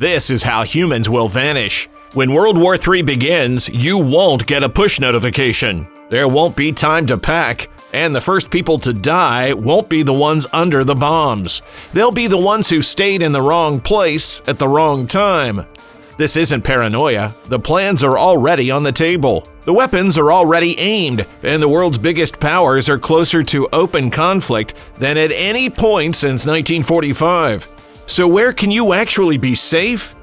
This is how humans will vanish. When World War III begins, you won't get a push notification. There won't be time to pack, and the first people to die won't be the ones under the bombs. They'll be the ones who stayed in the wrong place at the wrong time. This isn't paranoia. The plans are already on the table. The weapons are already aimed, and the world's biggest powers are closer to open conflict than at any point since 1945. So where can you actually be safe?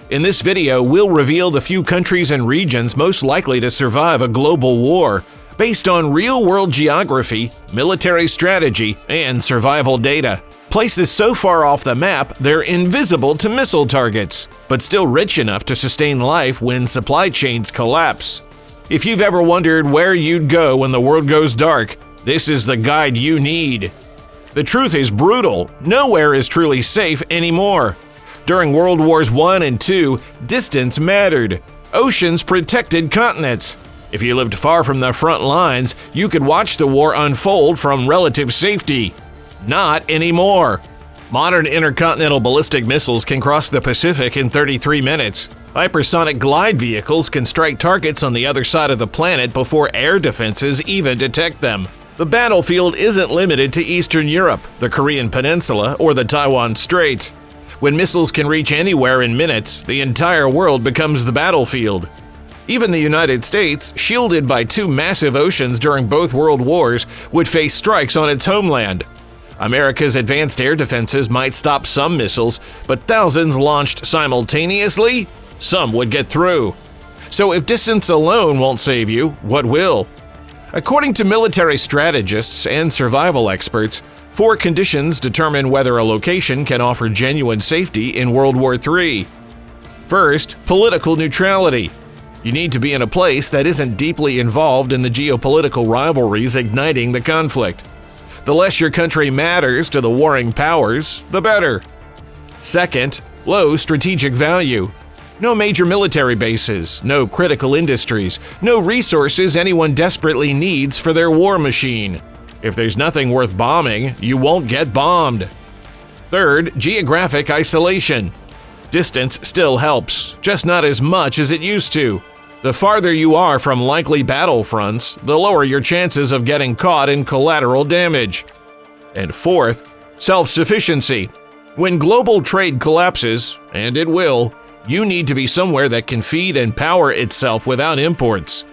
In this video, we'll reveal the few countries and regions most likely to survive a global war, based on real-world geography, military strategy, and survival data. Places so far off the map they're invisible to missile targets, but still rich enough to sustain life when supply chains collapse. If you've ever wondered where you'd go when the world goes dark, this is the guide you need. The truth is brutal. Nowhere is truly safe anymore. During World Wars I and II, distance mattered. Oceans protected continents. If you lived far from the front lines, you could watch the war unfold from relative safety. Not anymore. Modern intercontinental ballistic missiles can cross the Pacific in 33 minutes. Hypersonic glide vehicles can strike targets on the other side of the planet before air defenses even detect them. The battlefield isn't limited to Eastern Europe, the Korean Peninsula, or the Taiwan Strait. When missiles can reach anywhere in minutes, the entire world becomes the battlefield. Even the United States, shielded by two massive oceans during both world wars, would face strikes on its homeland. America's advanced air defenses might stop some missiles, but thousands launched simultaneously? Some would get through. So if distance alone won't save you, what will? According to military strategists and survival experts, 4 conditions determine whether a location can offer genuine safety in World War III. First, political neutrality. You need to be in a place that isn't deeply involved in the geopolitical rivalries igniting the conflict. The less your country matters to the warring powers, the better. Second, low strategic value. No major military bases, no critical industries, no resources anyone desperately needs for their war machine. If there's nothing worth bombing, you won't get bombed. Third, geographic isolation. Distance still helps, just not as much as it used to. The farther you are from likely battlefronts, the lower your chances of getting caught in collateral damage. And fourth, self-sufficiency. When global trade collapses, and it will, you need to be somewhere that can feed and power itself without imports.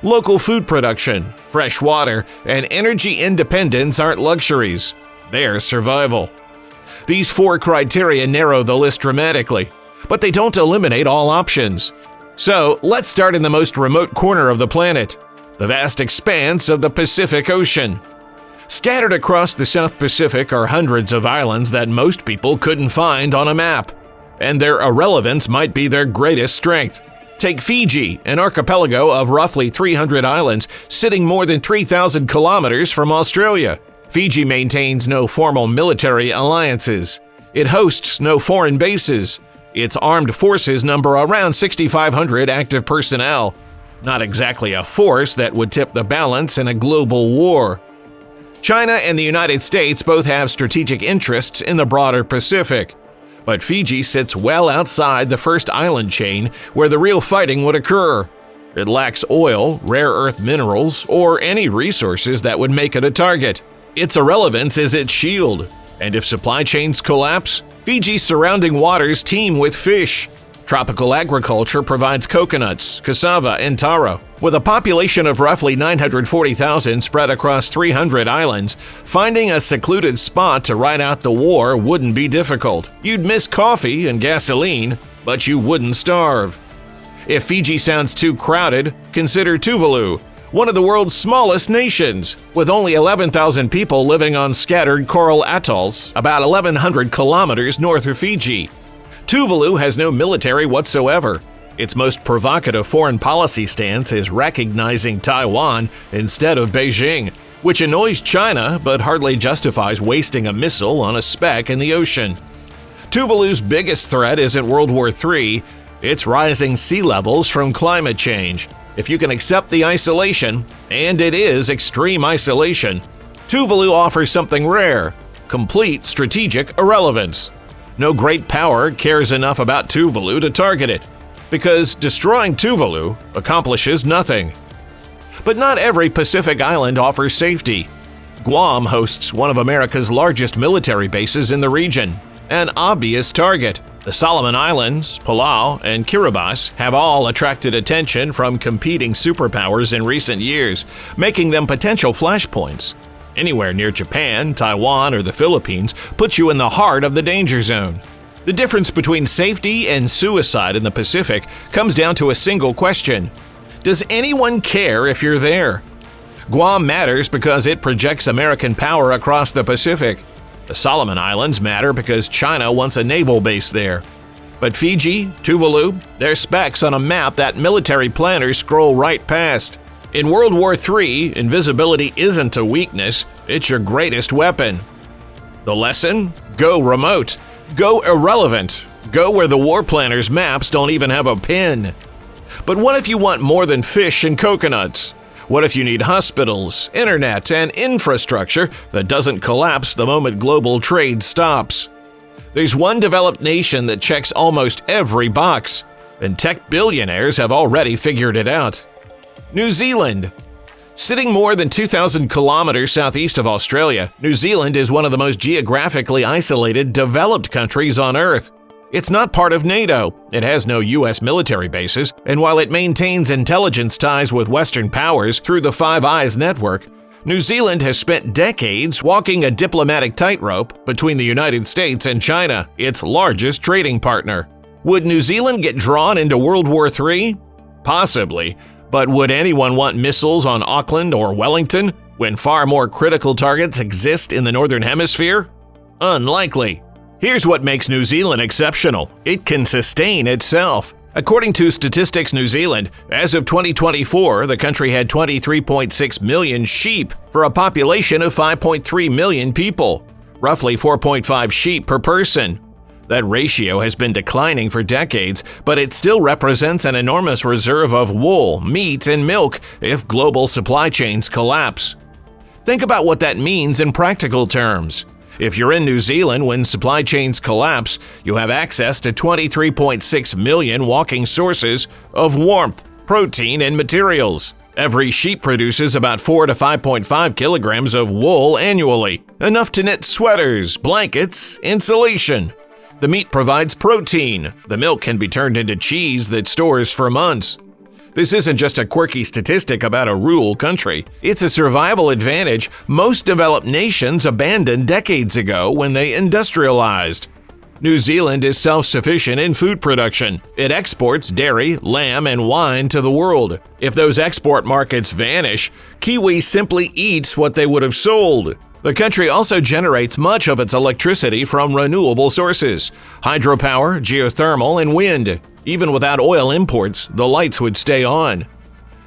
Local food production, fresh water, and energy independence aren't luxuries. They're survival. These 4 criteria narrow the list dramatically, but they don't eliminate all options. So let's start in the most remote corner of the planet, the vast expanse of the Pacific Ocean. Scattered across the South Pacific are hundreds of islands that most people couldn't find on a map, and their irrelevance might be their greatest strength. Take Fiji, an archipelago of roughly 300 islands sitting more than 3,000 kilometers from Australia. Fiji maintains no formal military alliances. It hosts no foreign bases. Its armed forces number around 6,500 active personnel. Not exactly a force that would tip the balance in a global war. China and the United States both have strategic interests in the broader Pacific. But Fiji sits well outside the first island chain where the real fighting would occur. It lacks oil, rare earth minerals, or any resources that would make it a target. Its irrelevance is its shield. And if supply chains collapse, Fiji's surrounding waters teem with fish. Tropical agriculture provides coconuts, cassava, and taro. With a population of roughly 940,000 spread across 300 islands, finding a secluded spot to ride out the war wouldn't be difficult. You'd miss coffee and gasoline, but you wouldn't starve. If Fiji sounds too crowded, consider Tuvalu, one of the world's smallest nations, with only 11,000 people living on scattered coral atolls about 1,100 kilometers north of Fiji. Tuvalu has no military whatsoever. Its most provocative foreign policy stance is recognizing Taiwan instead of Beijing, which annoys China but hardly justifies wasting a missile on a speck in the ocean. Tuvalu's biggest threat isn't World War III, it's rising sea levels from climate change. If you can accept the isolation, and it is extreme isolation, Tuvalu offers something rare: complete strategic irrelevance. no great power cares enough about Tuvalu to target it, because destroying Tuvalu accomplishes nothing. But not every Pacific island offers safety. Guam hosts one of America's largest military bases in the region, an obvious target. The Solomon Islands, Palau, and Kiribati have all attracted attention from competing superpowers in recent years, making them potential flashpoints. Anywhere near Japan, Taiwan, or the Philippines puts you in the heart of the danger zone. The difference between safety and suicide in the Pacific comes down to a single question: does anyone care if you're there? Guam matters because it projects American power across the Pacific. The Solomon Islands matter because China wants a naval base there. But Fiji, Tuvalu, they're specks on a map that military planners scroll right past. In World War III, invisibility isn't a weakness, it's your greatest weapon. The lesson? Go remote. Go irrelevant. Go where the war planners' maps don't even have a pin. But what if you want more than fish and coconuts? What if you need hospitals, internet, and infrastructure that doesn't collapse the moment global trade stops? There's one developed nation that checks almost every box, and tech billionaires have already figured it out. New Zealand. Sitting more than 2,000 kilometers southeast of Australia, New Zealand is one of the most geographically isolated, developed countries on Earth. It's not part of NATO, it has no U.S. military bases, and while it maintains intelligence ties with Western powers through the Five Eyes network, New Zealand has spent decades walking a diplomatic tightrope between the United States and China, its largest trading partner. Would New Zealand get drawn into World War III? Possibly, but would anyone want missiles on Auckland or Wellington when far more critical targets exist in the Northern Hemisphere? Unlikely. Here's what makes New Zealand exceptional: it can sustain itself. According to Statistics New Zealand, as of 2024, the country had 23.6 million sheep for a population of 5.3 million people, roughly 4.5 sheep per person. That ratio has been declining for decades, but it still represents an enormous reserve of wool, meat, and milk if global supply chains collapse. Think about what that means in practical terms. If you're in New Zealand when supply chains collapse, you have access to 23.6 million walking sources of warmth, protein, and materials. Every sheep produces about 4 to 5.5 kilograms of wool annually, enough to knit sweaters, blankets, insulation. The meat provides protein. The milk can be turned into cheese that stores for months. This isn't just a quirky statistic about a rural country. It's a survival advantage most developed nations abandoned decades ago when they industrialized. New Zealand is self-sufficient in food production. It exports dairy, lamb, and wine to the world. If those export markets vanish, Kiwi simply eats what they would have sold. The country also generates much of its electricity from renewable sources: hydropower, geothermal, and wind. Even without oil imports, the lights would stay on.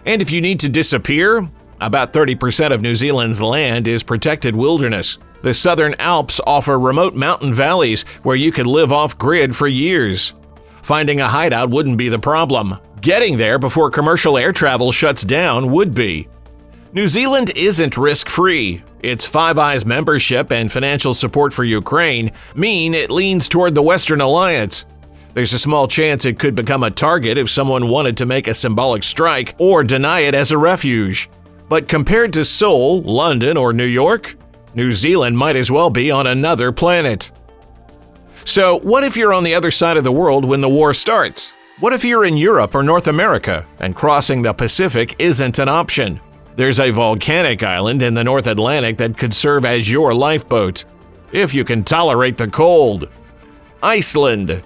And if you need to disappear, about 30% of New Zealand's land is protected wilderness. The Southern Alps offer remote mountain valleys where you could live off-grid for years. Finding a hideout wouldn't be the problem. Getting there before commercial air travel shuts down would be. New Zealand isn't risk-free. Its Five Eyes membership and financial support for Ukraine mean it leans toward the Western Alliance. There's a small chance it could become a target if someone wanted to make a symbolic strike or deny it as a refuge. But compared to Seoul, London, or New York, New Zealand might as well be on another planet. So what if you're on the other side of the world when the war starts? What if you're in Europe or North America and crossing the Pacific isn't an option? There's a volcanic island in the North Atlantic that could serve as your lifeboat, if you can tolerate the cold. Iceland.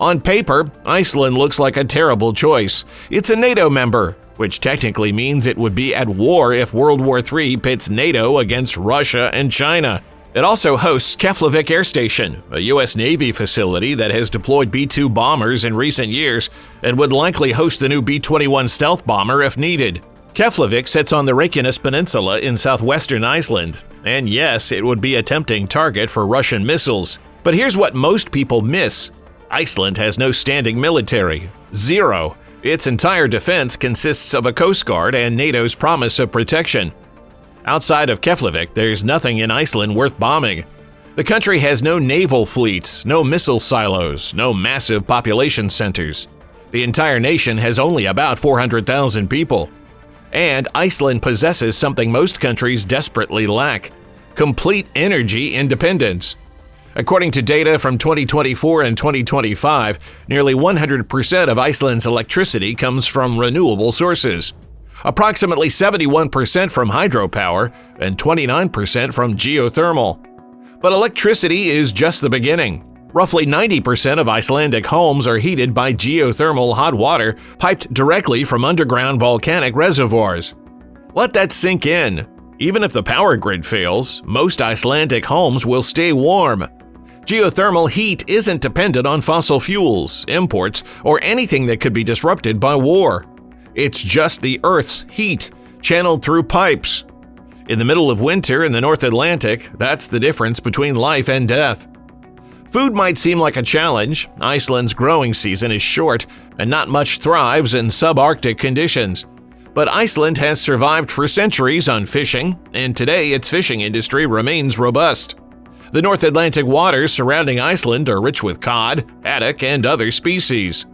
On paper, Iceland looks like a terrible choice. It's a NATO member, which technically means it would be at war if World War III pits NATO against Russia and China. It also hosts Keflavik Air Station, a U.S. Navy facility that has deployed B-2 bombers in recent years and would likely host the new B-21 stealth bomber if needed. Keflavik sits on the Reykjanes Peninsula in southwestern Iceland, and yes, it would be a tempting target for Russian missiles. But here's what most people miss. Iceland has no standing military. Zero. Its entire defense consists of a coast guard and NATO's promise of protection. Outside of Keflavik, there's nothing in Iceland worth bombing. The country has no naval fleet, no missile silos, no massive population centers. The entire nation has only about 400,000 people. And Iceland possesses something most countries desperately lack: complete energy independence. According to data from 2024 and 2025, nearly 100% of Iceland's electricity comes from renewable sources. Approximately 71% from hydropower and 29% from geothermal. But electricity is just the beginning. Roughly 90% of Icelandic homes are heated by geothermal hot water piped directly from underground volcanic reservoirs. Let that sink in. Even if the power grid fails, most Icelandic homes will stay warm. Geothermal heat isn't dependent on fossil fuels, imports, or anything that could be disrupted by war. It's just the Earth's heat, channeled through pipes. In the middle of winter in the North Atlantic, that's the difference between life and death. Food might seem like a challenge. Iceland's growing season is short, and not much thrives in subarctic conditions. But Iceland has survived for centuries on fishing, and today its fishing industry remains robust. The North Atlantic waters surrounding Iceland are rich with cod, haddock, and other species.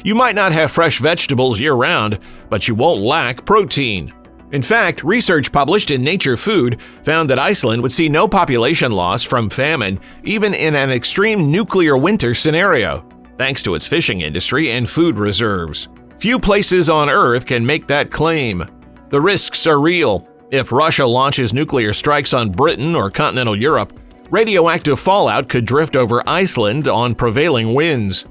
You might not have fresh vegetables year-round, but you won't lack protein. In fact, research published in Nature Food found that Iceland would see no population loss from famine even in an extreme nuclear winter scenario, thanks to its fishing industry and food reserves. Few places on Earth can make that claim. The risks are real. If Russia launches nuclear strikes on Britain or continental Europe, radioactive fallout could drift over Iceland on prevailing winds.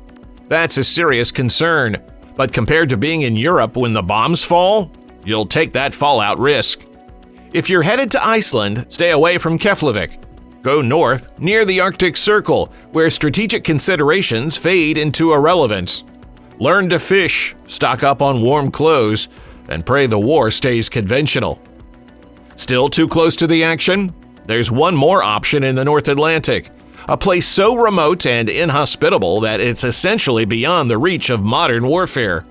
That's a serious concern, but compared to being in Europe when the bombs fall, you'll take that fallout risk. If you're headed to Iceland, stay away from Keflavik. Go north, near the Arctic Circle, where strategic considerations fade into irrelevance. Learn to fish, stock up on warm clothes, and pray the war stays conventional. Still too close to the action? There's one more option in the North Atlantic, a place so remote and inhospitable that it's essentially beyond the reach of modern warfare.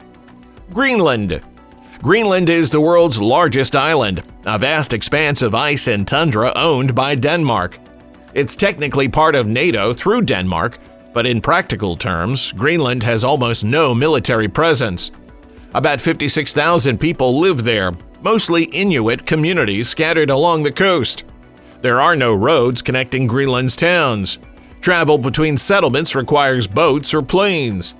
Greenland. Greenland is the world's largest island, a vast expanse of ice and tundra owned by Denmark. It's technically part of NATO through Denmark, but in practical terms, Greenland has almost no military presence. About 56,000 people live there, mostly Inuit communities scattered along the coast. There are no roads connecting Greenland's towns. Travel between settlements requires boats or planes.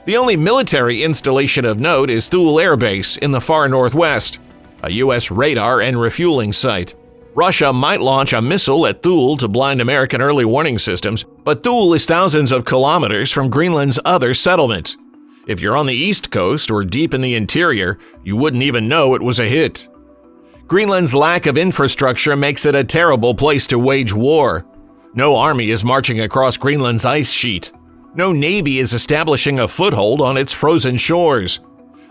The only military installation of note is Thule Air Base in the far northwest, a U.S. radar and refueling site. Russia might launch a missile at Thule to blind American early warning systems, but Thule is thousands of kilometers from Greenland's other settlements. If you're on the east coast or deep in the interior, you wouldn't even know it was a hit. Greenland's lack of infrastructure makes it a terrible place to wage war. No army is marching across Greenland's ice sheet. No navy is establishing a foothold on its frozen shores.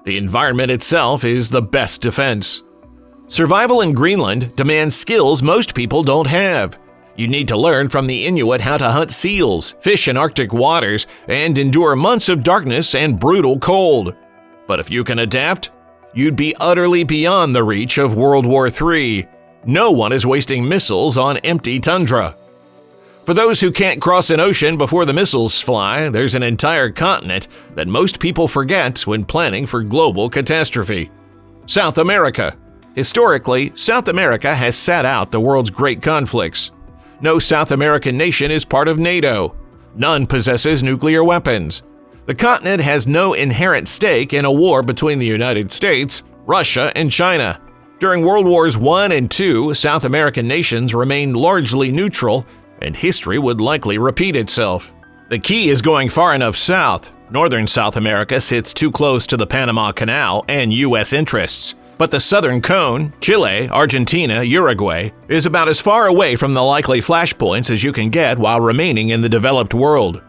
The environment itself is the best defense. Survival in Greenland demands skills most people don't have. You need to learn from the Inuit how to hunt seals, fish in Arctic waters, and endure months of darkness and brutal cold. But if you can adapt, you'd be utterly beyond the reach of World War III. No one is wasting missiles on empty tundra. For those who can't cross an ocean before the missiles fly, there's an entire continent that most people forget when planning for global catastrophe. South America. Historically, South America has sat out the world's great conflicts. No South American nation is part of NATO. None possesses nuclear weapons. The continent has no inherent stake in a war between the United States, Russia, and China. During World Wars I and II, South American nations remained largely neutral, and history would likely repeat itself. The key is going far enough south. Northern South America sits too close to the Panama Canal and U.S. interests. But the southern cone, Chile, Argentina, Uruguay, is about as far away from the likely flashpoints as you can get while remaining in the developed world.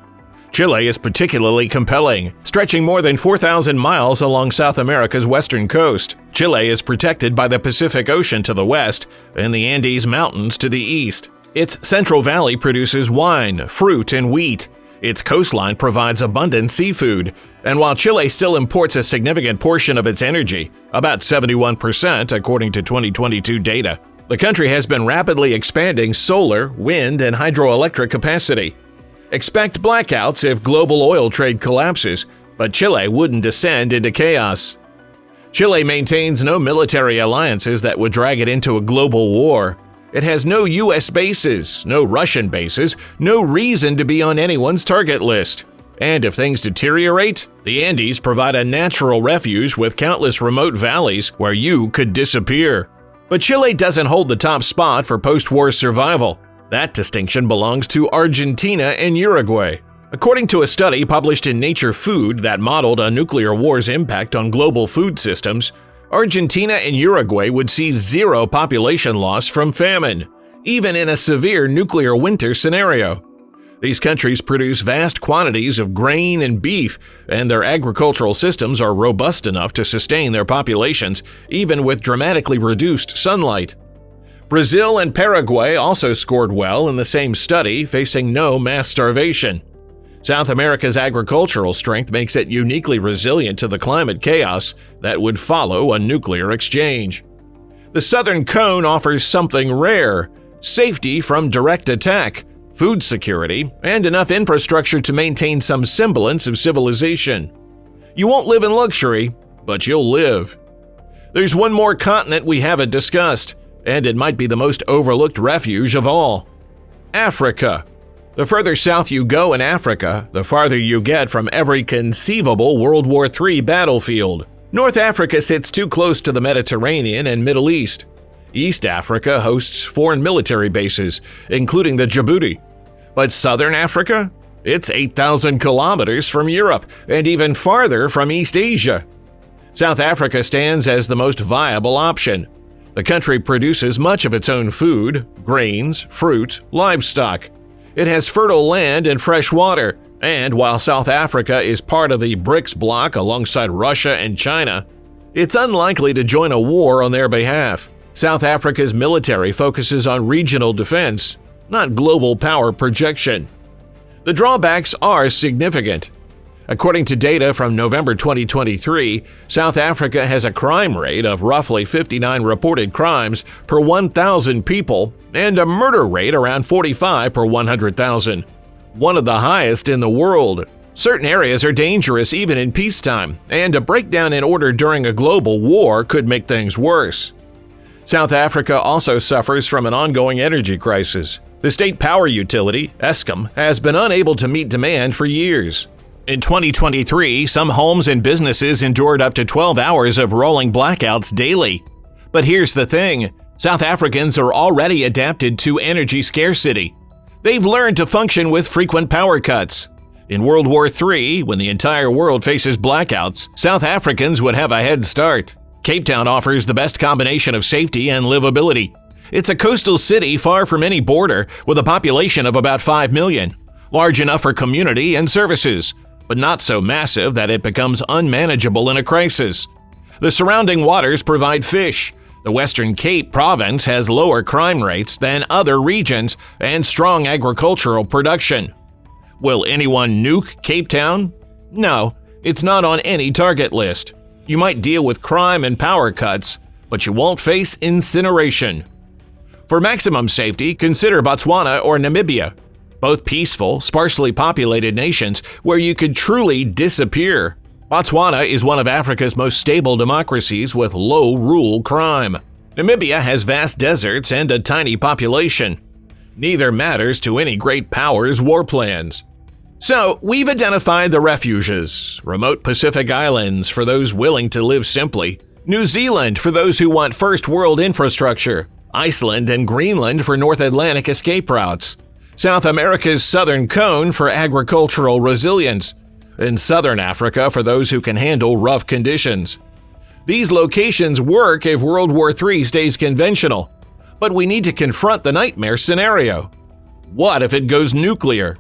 Chile is particularly compelling, stretching more than 4,000 miles along South America's western coast. Chile is protected by the Pacific Ocean to the west and the Andes Mountains to the east. Its Central Valley produces wine, fruit, and wheat. Its coastline provides abundant seafood, and while Chile still imports a significant portion of its energy, about 71% according to 2022 data, The country has been rapidly expanding solar, wind, and hydroelectric capacity. Expect blackouts if global oil trade collapses, but Chile wouldn't descend into chaos. Chile maintains no military alliances that would drag it into a global war. It has no U.S. bases, no Russian bases, no reason to be on anyone's target list. And if things deteriorate, the Andes provide a natural refuge with countless remote valleys where you could disappear. But Chile doesn't hold the top spot for post-war survival. That distinction belongs to Argentina and Uruguay. According to a study published in Nature Food that modeled a nuclear war's impact on global food systems, Argentina and Uruguay would see zero population loss from famine, even in a severe nuclear winter scenario. These countries produce vast quantities of grain and beef, and their agricultural systems are robust enough to sustain their populations, even with dramatically reduced sunlight. Brazil and Paraguay also scored well in the same study, facing no mass starvation. South America's agricultural strength makes it uniquely resilient to the climate chaos that would follow a nuclear exchange. The Southern Cone offers something rare: safety from direct attack, food security, and enough infrastructure to maintain some semblance of civilization. You won't live in luxury, but you'll live. There's one more continent we haven't discussed, and it might be the most overlooked refuge of all: Africa. The further south you go in Africa, the farther you get from every conceivable World War III battlefield. North Africa sits too close to the Mediterranean and Middle East. East Africa hosts foreign military bases, including the Djibouti. But Southern Africa? It's 8,000 kilometers from Europe and even farther from East Asia. South Africa stands as the most viable option. The country produces much of its own food, grains, fruit, livestock. It has fertile land and fresh water, and while South Africa is part of the BRICS bloc alongside Russia and China, it's unlikely to join a war on their behalf. South Africa's military focuses on regional defense, not global power projection. The drawbacks are significant. According to data from November 2023, South Africa has a crime rate of roughly 59 reported crimes per 1,000 people and a murder rate around 45 per 100,000, one of the highest in the world. Certain areas are dangerous even in peacetime, and a breakdown in order during a global war could make things worse. South Africa also suffers from an ongoing energy crisis. The state power utility, Eskom, has been unable to meet demand for years. In 2023, some homes and businesses endured up to 12 hours of rolling blackouts daily. But here's the thing: South Africans are already adapted to energy scarcity. They've learned to function with frequent power cuts. In World War III, when the entire world faces blackouts, South Africans would have a head start. Cape Town offers the best combination of safety and livability. It's a coastal city far from any border, with a population of about 5 million, large enough for community and services, but not so massive that it becomes unmanageable in a crisis. The surrounding waters provide fish. The Western Cape province has lower crime rates than other regions and strong agricultural production. Will anyone nuke Cape Town? No, it's not on any target list. You might deal with crime and power cuts, but you won't face incineration. For maximum safety, consider Botswana or Namibia, both peaceful, sparsely populated nations where you could truly disappear. Botswana is one of Africa's most stable democracies with low rule crime. Namibia has vast deserts and a tiny population. Neither matters to any great power's war plans. So, we've identified the refuges: remote Pacific islands for those willing to live simply, New Zealand for those who want first world infrastructure, Iceland and Greenland for North Atlantic escape routes, South America's Southern Cone for agricultural resilience, and Southern Africa for those who can handle rough conditions. These locations work if World War III stays conventional, but we need to confront the nightmare scenario. What if it goes nuclear?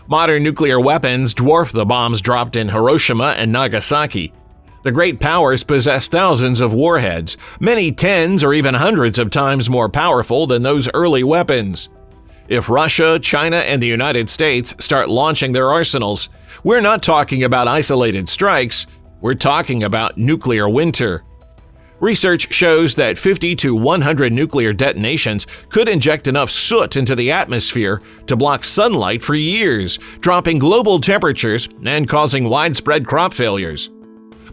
Modern nuclear weapons dwarf the bombs dropped in Hiroshima and Nagasaki. The great powers possess thousands of warheads, many tens or even hundreds of times more powerful than those early weapons. If Russia, China, and the United States start launching their arsenals, we're not talking about isolated strikes, we're talking about nuclear winter. Research shows that 50 to 100 nuclear detonations could inject enough soot into the atmosphere to block sunlight for years, dropping global temperatures and causing widespread crop failures.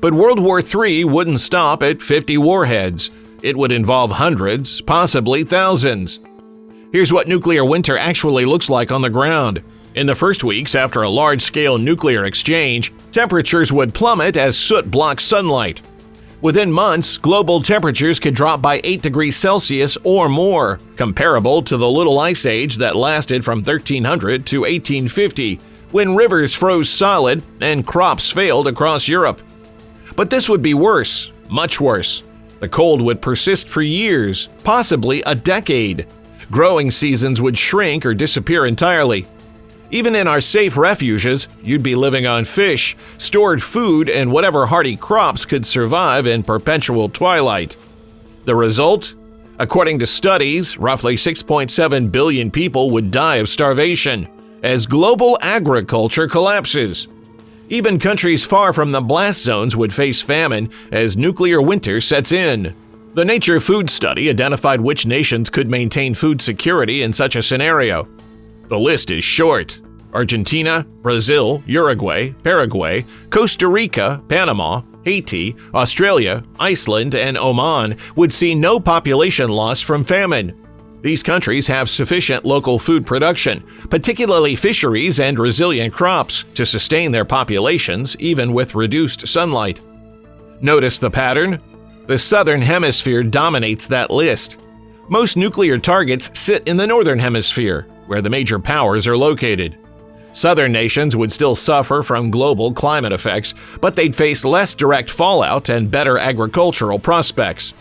But World War III wouldn't stop at 50 warheads. It would involve hundreds, possibly thousands. Here's what nuclear winter actually looks like on the ground. In the first weeks after a large-scale nuclear exchange, temperatures would plummet as soot blocks sunlight. Within months, global temperatures could drop by 8 degrees Celsius or more, comparable to the Little Ice Age that lasted from 1300 to 1850, when rivers froze solid and crops failed across Europe. But this would be worse, much worse. The cold would persist for years, possibly a decade. Growing seasons would shrink or disappear entirely. Even in our safe refuges, you'd be living on fish, stored food, and whatever hardy crops could survive in perpetual twilight. The result? According to studies, roughly 6.7 billion people would die of starvation as global agriculture collapses. Even countries far from the blast zones would face famine as nuclear winter sets in. The Nature Food Study identified which nations could maintain food security in such a scenario. The list is short. Argentina, Brazil, Uruguay, Paraguay, Costa Rica, Panama, Haiti, Australia, Iceland, and Oman would see no population loss from famine. These countries have sufficient local food production, particularly fisheries and resilient crops, to sustain their populations even with reduced sunlight. Notice the pattern? The Southern Hemisphere dominates that list. Most nuclear targets sit in the Northern Hemisphere, where the major powers are located. Southern nations would still suffer from global climate effects, but they'd face less direct fallout and better agricultural prospects.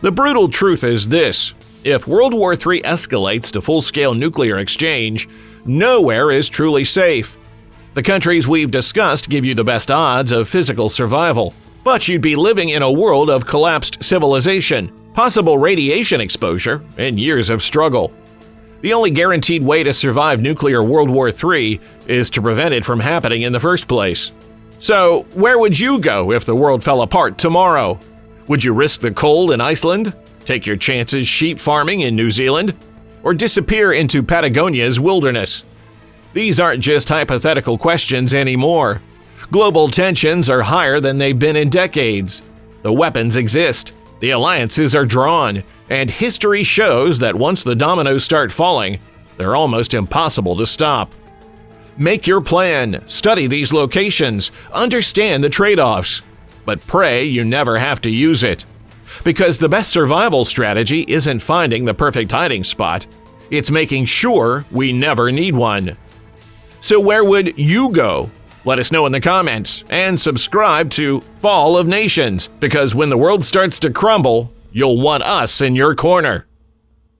The brutal truth is this: if World War III escalates to full-scale nuclear exchange, nowhere is truly safe. The countries we've discussed give you the best odds of physical survival, but you'd be living in a world of collapsed civilization, possible radiation exposure, and years of struggle. The only guaranteed way to survive nuclear World War III is to prevent it from happening in the first place. So, where would you go if the world fell apart tomorrow? Would you risk the cold in Iceland? Take your chances sheep farming in New Zealand? Or disappear into Patagonia's wilderness? These aren't just hypothetical questions anymore. Global tensions are higher than they've been in decades. The weapons exist, the alliances are drawn, and history shows that once the dominoes start falling, they're almost impossible to stop. Make your plan, study these locations, understand the trade-offs, but pray you never have to use it. Because the best survival strategy isn't finding the perfect hiding spot, it's making sure we never need one. So where would you go? Let us know in the comments, and subscribe to Fall of Nations, because when the world starts to crumble, you'll want us in your corner.